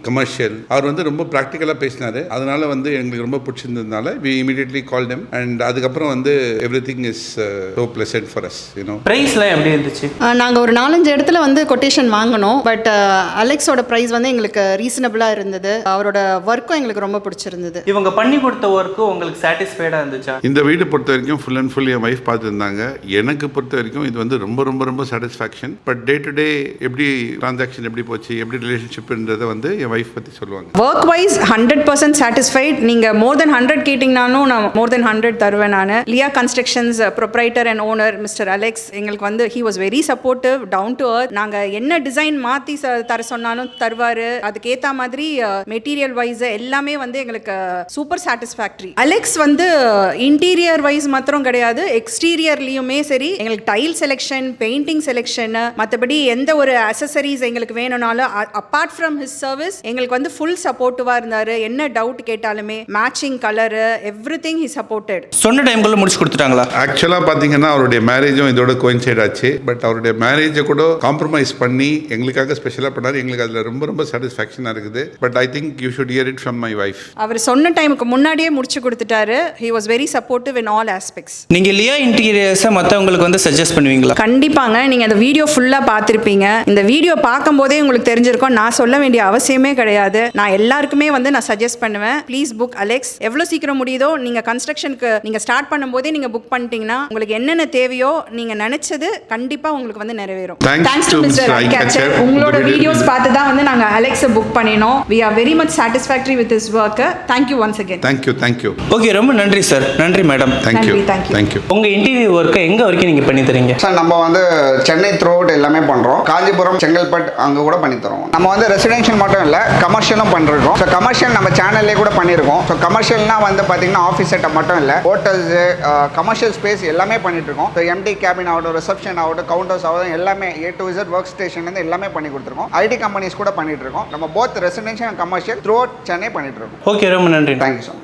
commercial. அவர் வந்து ரொம்ப ப்ராக்டிக்கலாக பேசினார். அதனால வந்து எங்களுக்கு ரொம்ப பிடிச்சிருந்ததுனால we immediately call them and அதுக்கப்புறம் வந்து everything is so pleasant for us. ப்ரைஸ்லாம் எப்படி இருந்துச்சு? நாங்கள் ஒரு 4-5 இடத்துல வந்து கொட்டேஷன் வாங்கினோம். பட் அலெக்ஸோட ப்ரைஸ் வந்து எங்களுக்கு ரீசனபிளாக இருந்தது. அவரோட ஒர்க்கும் எங்களுக்கு ரொம்ப பிடிச்சிருந்தது. இவங்க பண்ணி கொடுத்த ஒர்க்கு உங்களுக்கு சாட்டிஸ்ஃபைடாக இருந்துச்சா? இந்த வீடு பொறுத்த வரைக்கும் ஃபுல் அண்ட் ஃபுல் என் வைஃப் பார்த்துருந்தாங்க. எனக்கு பொறுத்த வரைக்கும் இது வந்து ரொம்ப ரொம்ப ரொம்ப satisfaction. But day to day எப்படி டிரான்சாக்ஷன் எப்படி போச்சு, எப்படி ரிலேஷன்ஷிப்ன்றதை வந்து என் வைஃப் பற்றி சொல்லுவாங்க. Work wise 100% satisfied. நீங்கள் மோர் தென் 100 கேட்டிங்கனாலும் நான் மோர் தென் 100 தருவேன். நான் Lia constructions proprietor and owner mister Alex எங்களுக்கு வந்து he was very supportive, down to earth. நாங்கள் என்ன டிசைன் மாற்றி தர சொன்னாலும் தருவார். அதுக்கேற்ற மாதிரி மெட்டீரியல் வைஸ் எல்லாமே வந்து எங்களுக்கு சூப்பர் சாட்டிஸ்ஃபேக்டரி. அலெக்ஸ் வந்து இன்டீரியர் வைஸ் மாத்திரம் கிடையாது, எக்ஸ்டீரியர்லையுமே சரி எங்களுக்கு டைல் செலெக்ஷன், பெயிண்டிங் செலெக்ஷன், மற்றபடி எந்த ஒரு அசசரிஸ் எங்களுக்கு வேணும்னாலும் அப்பார்ட் ஃப்ரம் ஹிஸ் சர்வீஸ் எங்களுக்கு வந்து ஃபுல் சப்போர்ட்டிவாக இருந்தார். என்ன டவுட் கேட்டாலுமே matching colour everything he supported. சொன்ன டைம்குள்ள முடிச்சு கொடுத்துட்டாங்களா? ஆக்சுவலாக பார்த்தீங்கன்னா அவருடைய மேரேஜும் இதோட கோயின்சைட் ஆச்சு. பட் அவருடைய மேரேஜை கூட காம்ப்ரமைஸ் பண்ணி எங்களுக்காக ஸ்பெஷலாக பண்ணார். எங்களுக்கு அதில் ரொம்ப ரொம்ப சாட்டிஸ்ஃபேக்ஷனாக இருக்குது. But I think you should hear it from my wife. அவர் சொன்ன டைமுக்கு முன்னாடியே முடிச்சு கொடுத்துட்டாரு. He was very supportive in all aspects. நீங்க லியா இன்டீரியர்ஸை மற்றவங்களுக்கு வந்து சஜஸ்ட் பண்ணுவீங்களா? கண்டிப்பாங்க. நீங்க அந்த வீடியோ ஃபுல்லா பார்த்திருப்பீங்க. இந்த வீடியோ பார்க்கும்போதே உங்களுக்கு தெரிஞ்சிருக்கும். நான் சொல்ல வேண்டிய அவசியமே கிடையாது. நான் எல்லாருக்குமே வந்து நான் சஜஸ்ட் பண்ணுவேன், ப்ளீஸ் புக் அலெக்ஸ். எவ்வளோ சீக்கிரம் முடியுதோ நீங்க கன்ஸ்ட்ரக்ஷனுக்கு நீங்க ஸ்டார்ட் பண்ணும்போதே நீங்க புக் பண்ணிட்டீங்கன்னா உங்களுக்கு என்னென்ன தேவையோ நீங்க நினைச்சது கண்டிப்பா உங்களுக்கு வந்து நிறைவேறும். Thanks to Mr. Eyecatcher. உங்களோட வீடியோஸ் பார்த்து தான் வந்து நாங்க அலெக்ஸை புக் பண்ணினோம். We are very much satisfactory with his work. Thank you once again. Thank you. Okay, ரொம்ப நன்றி சார். நன்றி மேடம். Thank you. உங்க இன்டீரியர் ஒர்க்கை எங்க வரைக்கும் நீங்க பண்ணி தரீங்க? சார் நம்ம வந்து சென்னை த்ரூ அவுட் எல்லாமே பண்றோம். காஞ்சிபுரம், செங்கல்பட்டு அங்க கூட பண்ணி தரோம். நம்ம வந்து ரெசிடென்ஷியல் மட்டும் இல்ல கமர்ஷியலும் பண்றோம். ஸோ கமர்ஷியல் நம்ம சேனல்லே கூட பண்ணியிருக்கோம். ஸோ கமர்ஷியல்னா வந்து பாத்தீங்கன்னா ஆஃபீஸ் செட்டப் மட்டும் இல்ல, ஹோட்டல்ஸ், கமர்ஷியல் ஸ்பேஸ் எல்லாமே பண்ணிட்டு இருக்கோம். ஸோ எம்டி கேபின் ஆகட்டும், ரிசப்ஷன் ஆகட்டும், கவுண்டர்ஸ் ஆகட்டும், எல்லாமே A to Z work station வந்து எல்லாமே பண்ணி கொடுத்துருக்கோம். ஐடி கம்பெனிஸ் கூட பண்ணிட்டு இருக்கோம். நம்ம both residential and commercial through out Chennai பண்ணிட்டு இருக்கோம். ஓகே, ரொம்ப நன்றி. Thank you so much.